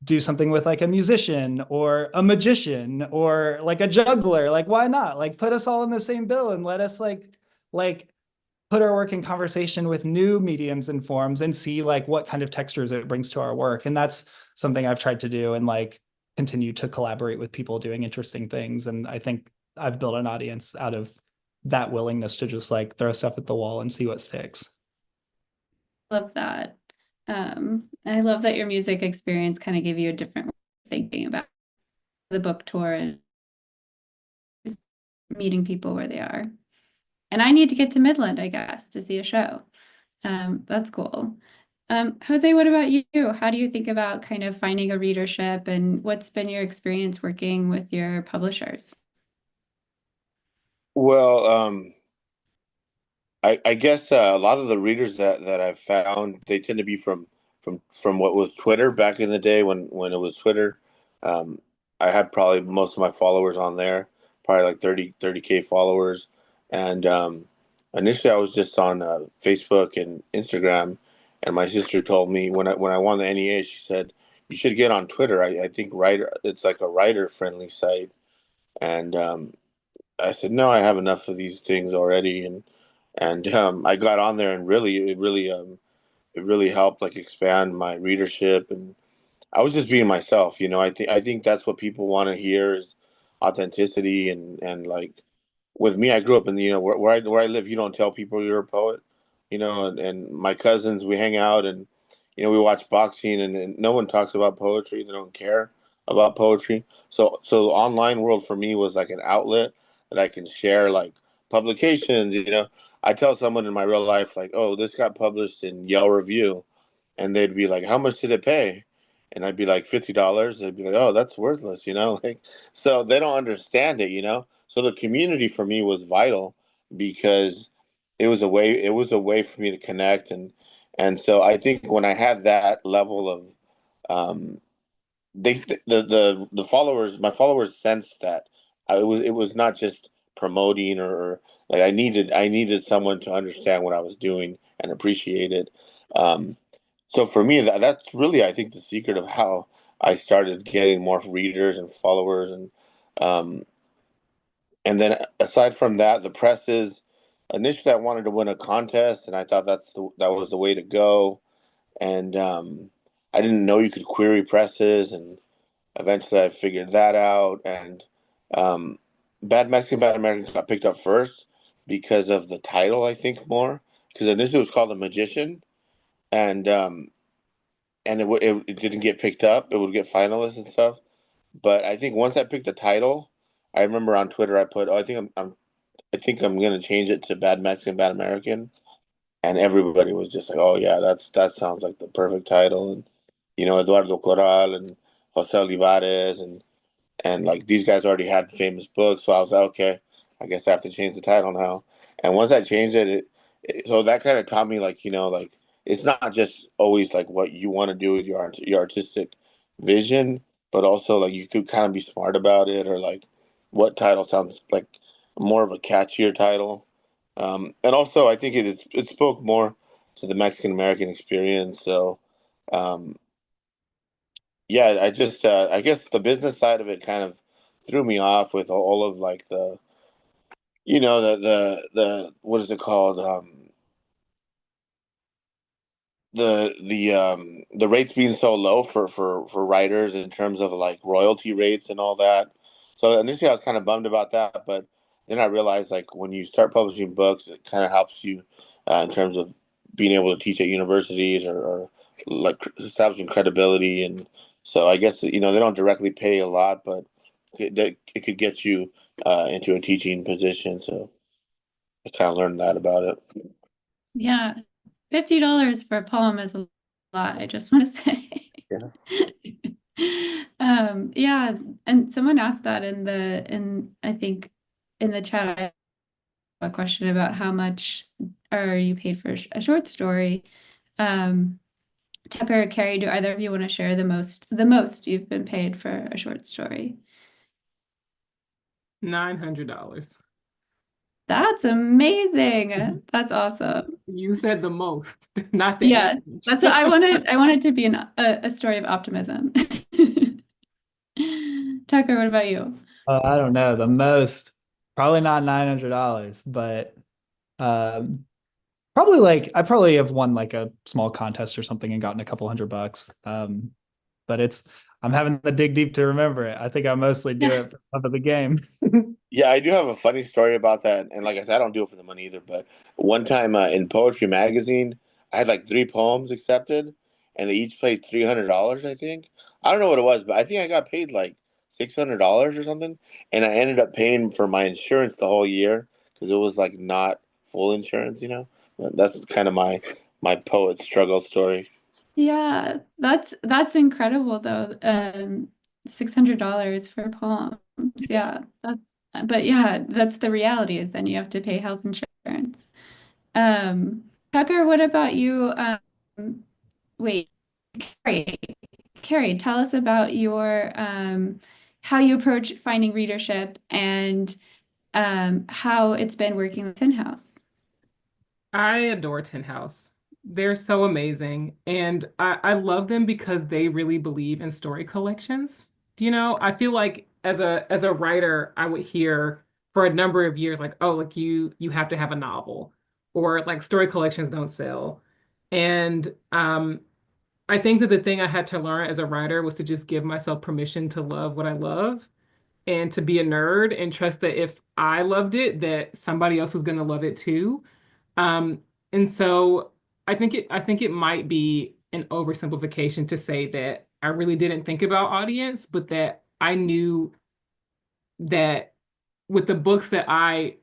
do something with a musician or a magician or a juggler. Why not put us all in the same bill and let us put our work in conversation with new mediums and forms and see what kind of textures it brings to our work. And that's something I've tried to do, and continue to collaborate with people doing interesting things. And I think I've built an audience out of that willingness to just throw stuff at the wall and see what sticks. Love that. I love that your music experience kind of gave you a different way of thinking about the book tour and meeting people where they are. And I need to get to Midland, I guess, to see a show. That's cool. Jose, what about you? How do you think about kind of finding a readership, and what's been your experience working with your publishers? Well, I guess a lot of the readers that I've found, they tend to be from what was Twitter back in the day when it was Twitter. Um, I had probably most of my followers on there, probably like 30K followers. And initially I was just on Facebook and Instagram. And my sister told me when I won the NEA, she said, you should get on Twitter. I think it's like a writer friendly site. And I said, no, I have enough of these things already. And I got on there, and it really helped expand my readership. And I was just being myself. I think that's what people want to hear is authenticity. And with me, I grew up in where I live. You don't tell people you're a poet. And my cousins, we hang out, and we watch boxing, and no one talks about poetry. They don't care about poetry. So the online world for me was like an outlet that I can share publications. I tell someone in my real life oh, this got published in Yale Review, and they'd be like, how much did it pay? And I'd be like, $50. They'd be like, oh, that's worthless, so they don't understand it. So the community for me was vital because it was a way for me to connect. And so I think when I had that level of um they the followers, my followers sensed that it was not just promoting, or like I needed someone to understand what I was doing and appreciate it. Um, so for me, that's really, I think, the secret of how I started getting more readers and followers. Um, and then aside from that, the presses, initially I wanted to win a contest, and I thought that was the way to go. And I didn't know you could query presses, and eventually I figured that out. And um, Bad Mexican, Bad American got picked up first because of the title, I think, more. Because initially it was called The Magician, and it didn't get picked up. It would get finalists and stuff. But I think once I picked the title, I remember on Twitter I put, "Oh, I think I'm gonna change it to Bad Mexican, Bad American," and everybody was just like, "Oh yeah, that sounds like the perfect title." And Eduardo Corral and Jose Olivares and like these guys already had famous books, so I was like, okay, I guess I have to change the title now. And once I changed so that kind of taught me, like, like it's not just always like what you want to do with your artistic vision, but also like you could kind of be smart about it, or like what title sounds like more of a catchier title. And also I think it spoke more to the Mexican American experience. So um, yeah, I guess the business side of it kind of threw me off with all of like the what is it called, the rates being so low for writers in terms of like royalty rates and all that. So initially I was kind of bummed about that, but then I realized, like, when you start publishing books, it kind of helps you in terms of being able to teach at universities, or like establishing credibility. And so I guess they don't directly pay a lot, but it could get you into a teaching position. So I kind of learned that about it. Yeah, $50 for a poem is a lot, I just want to say. Yeah. Yeah, and someone asked that I think in the chat, I have a question about how much are you paid for a short story. Um, Tucker or Carrie, do either of you want to share the most you've been paid for a short story? $900. That's amazing. That's awesome. You said the most, not the Yes, average. that's what I wanted. I wanted to be a story of optimism. Tucker, what about you? I don't know. The most, probably not $900, but um, probably like I probably have won like a small contest or something and gotten a couple $100. But I'm having to dig deep to remember it. I think I mostly do it for the love of the game. Yeah, I do have a funny story about that. And like I said, I don't do it for the money either. But one time in Poetry Magazine, I had like three poems accepted, and they each paid $300, I think. I don't know what it was, but I think I got paid like $600 or something. And I ended up paying for my insurance the whole year because it was like not full insurance. But that's kind of my poet struggle story. Yeah, that's incredible though. $600 for poems. Yeah, but yeah, that's the reality is then you have to pay health insurance. Tucker, what about you? Wait, Carrie, Carrie, tell us about your how you approach finding readership and how it's been working with Tin House. I adore Tin House. They're so amazing. And I love them because they really believe in story collections. I feel like as a writer, I would hear for a number of years, like, oh, like you have to have a novel, or like story collections don't sell. And I think that the thing I had to learn as a writer was to just give myself permission to love what I love, and to be a nerd and trust that if I loved it, that somebody else was going to love it too. Um, and so I think it might be an oversimplification to say that I really didn't think about audience, but that I knew that with the books that I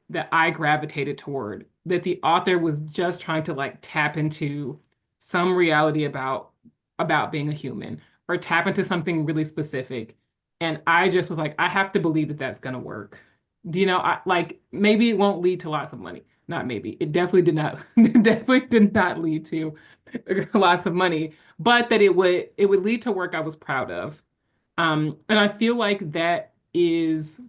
gravitated toward, that the author was just trying to like tap into some reality about being a human, or tap into something really specific. And I just was like, I have to believe that that's gonna work. Like, maybe it won't lead to lots of money. Not maybe. It definitely did not. It definitely did not lead to lots of money, but that it would lead to work I was proud of. And I feel like that is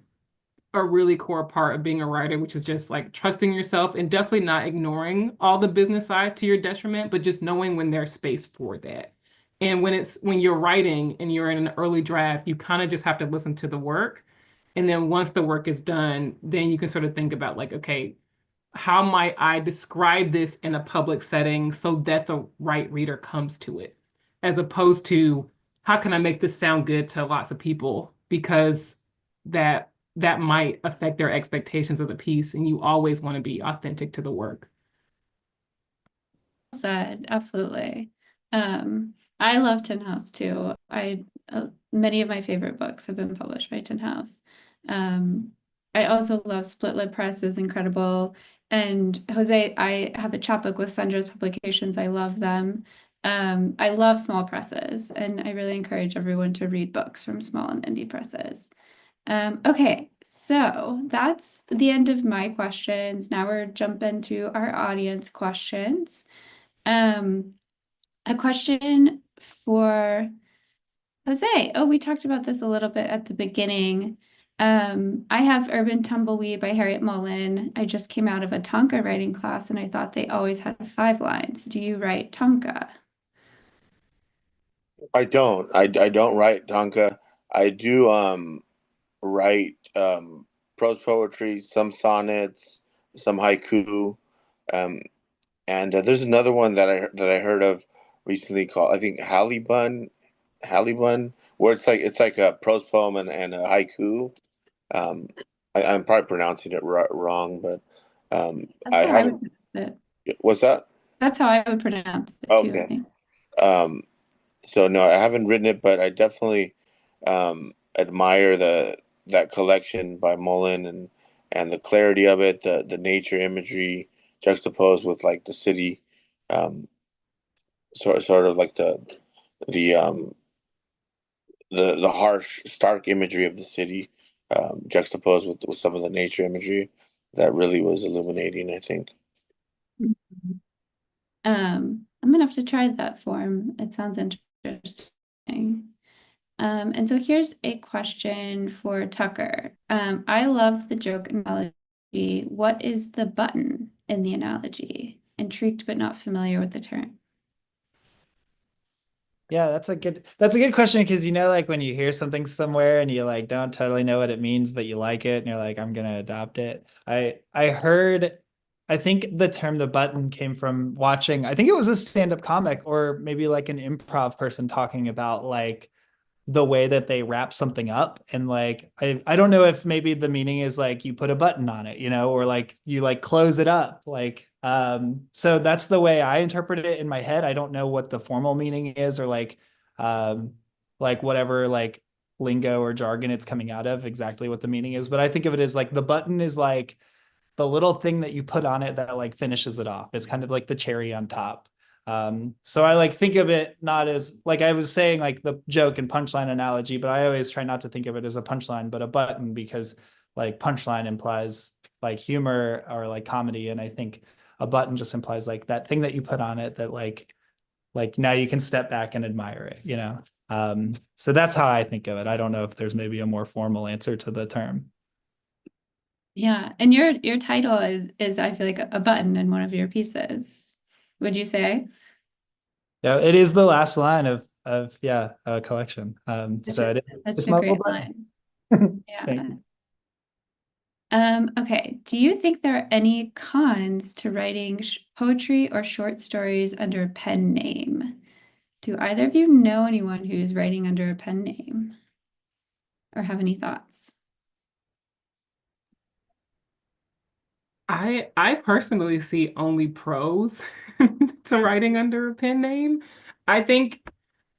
a really core part of being a writer, which is just like trusting yourself and definitely not ignoring all the business sides to your detriment, but just knowing when there's space for that. And when you're writing and you're in an early draft, you kind of just have to listen to the work. And then once the work is done, then you can sort of think about like, okay, how might I describe this in a public setting so that the right reader comes to it, as opposed to how can I make this sound good to lots of people because that might affect their expectations of the piece, and you always want to be authentic to the work. Said, absolutely. I love Tin House too. Many of my favorite books have been published by Tin House. I also love Split Lip Press is incredible. And Jose, I have a chapbook with Sundra's Publications. I love them. I love small presses, and I really encourage everyone to read books from small and indie presses. Okay, so that's the end of my questions. Now we're jumping to our audience questions. A question for Jose. Oh, we talked about this a little bit at the beginning. I have Urban Tumbleweed by Harriet Mullen. I just came out of a Tonka writing class and I thought they always had 5 lines. Do you write Tonka? I don't. I don't write Tonka. I do write prose poetry, some sonnets, some haiku, um, and there's another one that I heard of recently called, I think, Hallibun, where it's like a prose poem and a haiku. Um, I'm probably pronouncing it wrong, but That's I how I would haven't. pronounce it. What's that? That's how I would pronounce it too, I Okay. think. Um, so no, I haven't written it, but I definitely admire the that collection by Mullen and the clarity of it, the nature imagery juxtaposed with like the city, um, sort of like the um, the harsh, stark imagery of the city, juxtaposed with some of the nature imagery that really was illuminating, I think. Mhm. I'm gonna have to try that form. It sounds interesting. And so here's a question for Tucker. I love the joke analogy. What is the button in the analogy? Intrigued but not familiar with the term. Yeah, that's a good question because like when you hear something somewhere and you like don't totally know what it means, but you like it and you're like, I'm gonna adopt it. I think the term the button came from watching, I think it was a stand-up comic or maybe like an improv person talking about like the way that they wrap something up and like I don't know if maybe the meaning is like you put a button on it, or like you like close it up like so that's the way I interpret it in my head. I don't know what the formal meaning is or like whatever like lingo or jargon it's coming out of exactly what the meaning is, but I think of it as like the button is like the little thing that you put on it that like finishes it off. It's kind of like the cherry on top. So I like think of it not as like I was saying like the joke and punchline analogy, but I always try not to think of it as a punchline, but a button because like punchline implies like humor or like comedy, and I think a button just implies like that thing that you put on it that like now you can step back and admire it. So that's how I think of it. I don't know if there's maybe a more formal answer to the term. Yeah, and your title is I feel like a button in one of your pieces. Would you say? Yeah, it is the last line of yeah, a collection. Such So a it's such a my little great button. line. Thank Yeah. you. Okay. Do you think there are any cons to writing poetry or short stories under a pen name? Do either of you know anyone who's writing under a pen name or have any thoughts? I personally see only pros to writing under a pen name. I think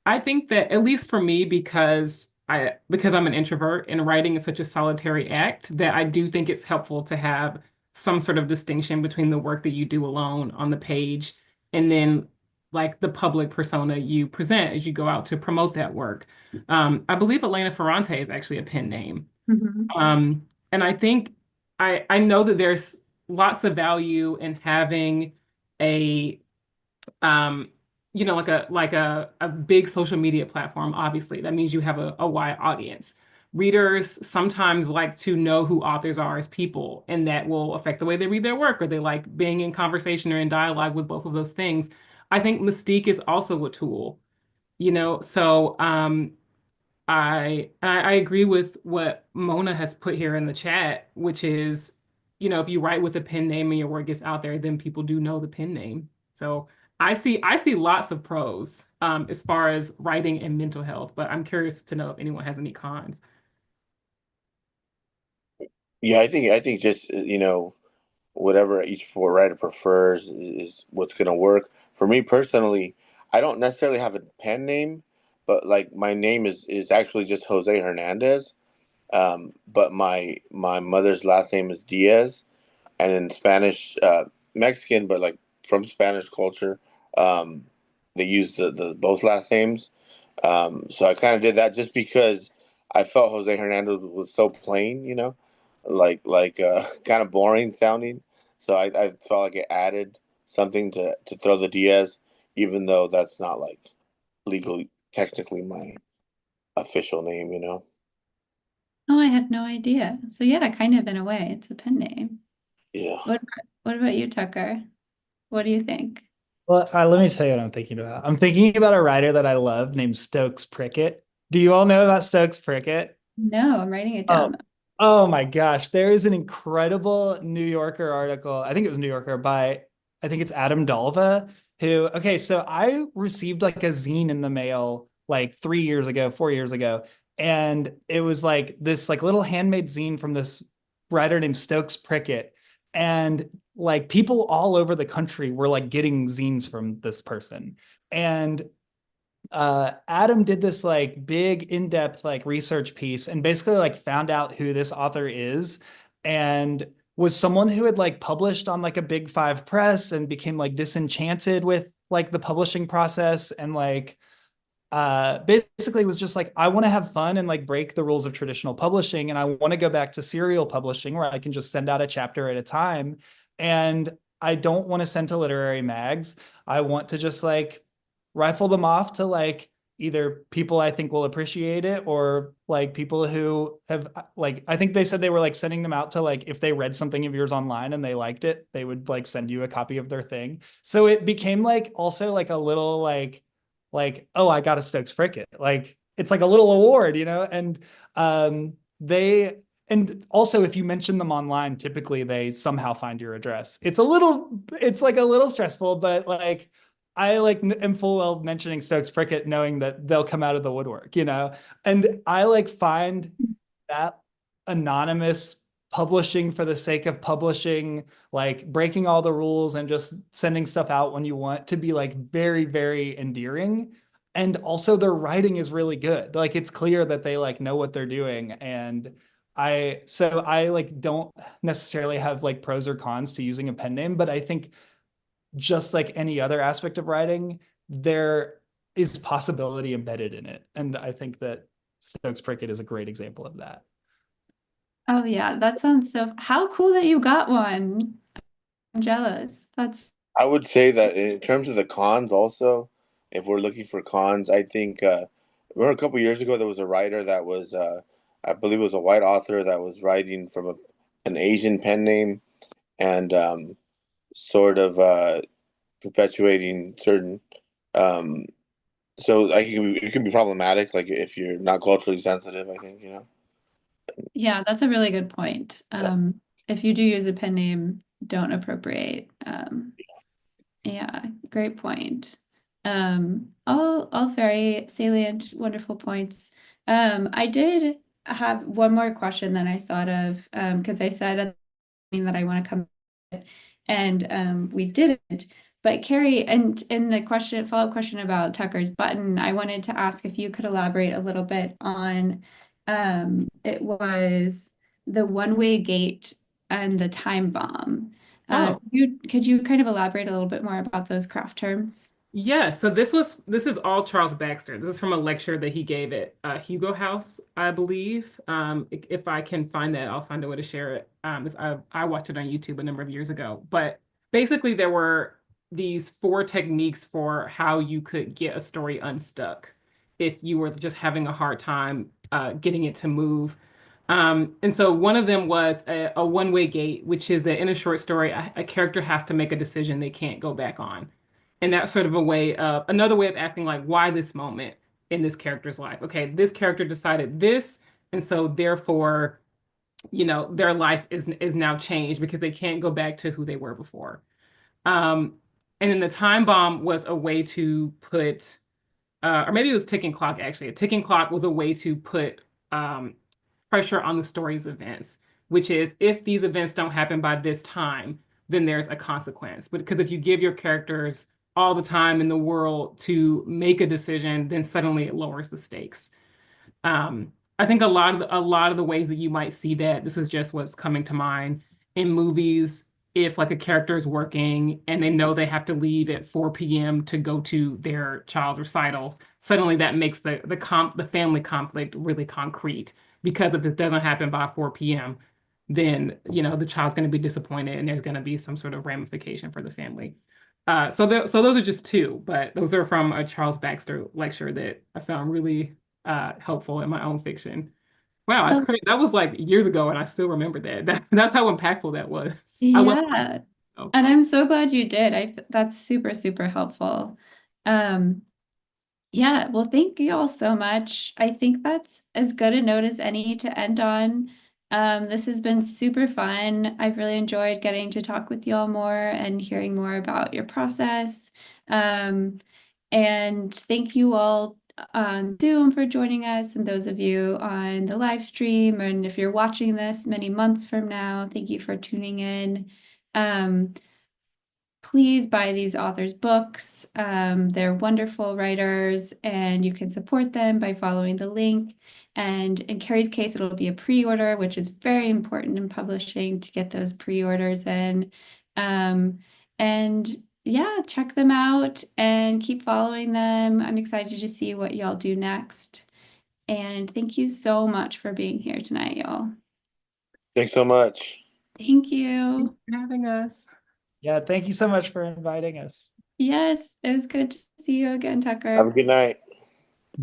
I think that at least for me, because I'm an introvert and writing is such a solitary act, that I do think it's helpful to have some sort of distinction between the work that you do alone on the page and then like the public persona you present as you go out to promote that work. I believe Elena Ferrante is actually a pen name. Mhm. And I think I know that there's lots of value in having a um like a big social media platform, obviously. That means you have a wide audience. Readers sometimes like to know who authors are as people, and that will affect the way they read their work, or they like being in conversation or in dialogue with both of those things. I think mystique is also a tool, so I agree with what Mona has put here in the chat, which is, if you write with a pen name and your work gets out there, then people do know the pen name. So I see lots of pros as far as writing and mental health, but I'm curious to know if anyone has any cons. Yeah, I think just whatever each writer prefers is what's gonna work. For me personally, I don't necessarily have a pen name, but like my name is actually just Jose Hernandez. But my mother's last name is Diaz, and in Spanish, Mexican, but like from Spanish culture, um, they use the both last names. So I kind of did that just because I felt Jose Hernandez was so plain, like kind of boring sounding. So I felt like it added something to throw the Diaz, even though that's not like legally technically my official name. Oh, I had no idea. So yeah, kind of in a way, it's a pen name. Yeah. What about you, Tucker? What do you think? Well, let me tell you what I'm thinking about. I'm thinking about a writer that I love named Stokes Prickett. Do you all know about Stokes Prickett? No, I'm writing it Oh, down. oh my gosh. There is an incredible New Yorker article. I think it was New Yorker by, I think it's Adam Dalva, who, okay, so I received like a zine in the mail like 3 years ago, 4 years ago. And it was like this like little handmade zine from this writer named Stokes Prickett. And like people all over the country were like getting zines from this person. And Adam did this like big in-depth like research piece and basically like found out who this author is and was someone who had like published on like a big five press and became like disenchanted with like the publishing process and like basically was just like I want to have fun and like break the rules of traditional publishing and I want to go back to serial publishing where I can just send out a chapter at a time and I don't want to send to literary mags. I want to just like rifle them off to like either people I think will appreciate it or like people who have like I think they said they were like sending them out to like if they read something of yours online and they liked it, they would like send you a copy of their thing. So it became like also like a little like oh I got a Stokes Prickett like it's like a little award and they and also if you mention them online typically they somehow find your address it's like a little stressful but like I like am full well mentioning Stokes Prickett knowing that they'll come out of the woodwork and I like find that anonymous publishing for the sake of publishing, like breaking all the rules and just sending stuff out when you want to be like very, very endearing. And also their writing is really good. Like it's clear that they like know what they're doing. And I like don't necessarily have like pros or cons to using a pen name, but I think just like any other aspect of writing, there is possibility embedded in it. And I think that Stokes Prickett is a great example of that. Oh yeah, that sounds so. How cool that you got one. I'm jealous. That's I would say that in terms of the cons, also, if we're looking for cons, I think remember a couple years ago there was a writer that was, I believe, it was a white author that was writing from an Asian pen name and sort of perpetuating certain. Um, so like it can be problematic, like if you're not culturally sensitive. I think. yeah, that's a really good point. If you do use a pen name, don't appropriate. Yeah, great point. All very salient, wonderful points. I did have one more question that I thought of, because I said at the beginning that I want to come and we didn't. But Carrie, and in the question, follow-up question about Tucker's button, I wanted to ask if you could elaborate a little bit on it was the one-way gate and the time bomb. Oh, Could you kind of elaborate a little bit more about those craft terms? yeah. So this is all Charles Baxter. This is from a lecture that he gave at Hugo House, I believe. If I can find that, I'll find a way to share it. I watched it on YouTube a number of years ago. But basically, there were these 4 techniques for how you could get a story unstuck if you were just having a hard time getting it to move. And so one of them was a one-way gate, which is that in a short story, a character has to make a decision they can't go back on. And that's sort of another way of asking, like, why this moment in this character's life? Okay, this character decided this, and so therefore, their life is now changed because they can't go back to who they were before. And then the time bomb was a way to put, or maybe it was ticking clock actually. A ticking clock was a way to put pressure on the story's events, which is if these events don't happen by this time, then there's a consequence. But because if you give your characters all the time in the world to make a decision, then suddenly it lowers the stakes. I think a lot of the ways that you might see that, this is just what's coming to mind in movies. If like a character is working and they know they have to leave at 4 p.m. to go to their child's recitals, suddenly that makes the family conflict really concrete. Because if it doesn't happen by 4 p.m., then the child's going to be disappointed and there's going to be some sort of ramification for the family. So those are just 2, but those are from a Charles Baxter lecture that I found really helpful in my own fiction. Wow, that's Well, crazy. That was like years ago, and I still remember that. That's how impactful that was. I love. yeah. Oh, And I'm so glad you did. That's super, super helpful. Um, yeah, well, thank you all so much. I think that's as good a note as any to end on. This has been super fun. I've really enjoyed getting to talk with you all more and hearing more about your process. Um, and thank you all on Zoom for joining us, and those of you on the live stream. And if you're watching this many months from now, thank you for tuning in. Um, Please buy these authors' books. They're wonderful writers, and you can support them by following the link. And in Carrie's case, it'll be a pre-order, which is very important in publishing to get those pre-orders in. And yeah, check them out and keep following them. I'm excited to see what y'all do next. And thank you so much for being here tonight, y'all. Thanks so much. Thank you. thanks for having us. Yeah, thank you so much for inviting us. Yes, it was good to see you again, Have a Tucker. good night.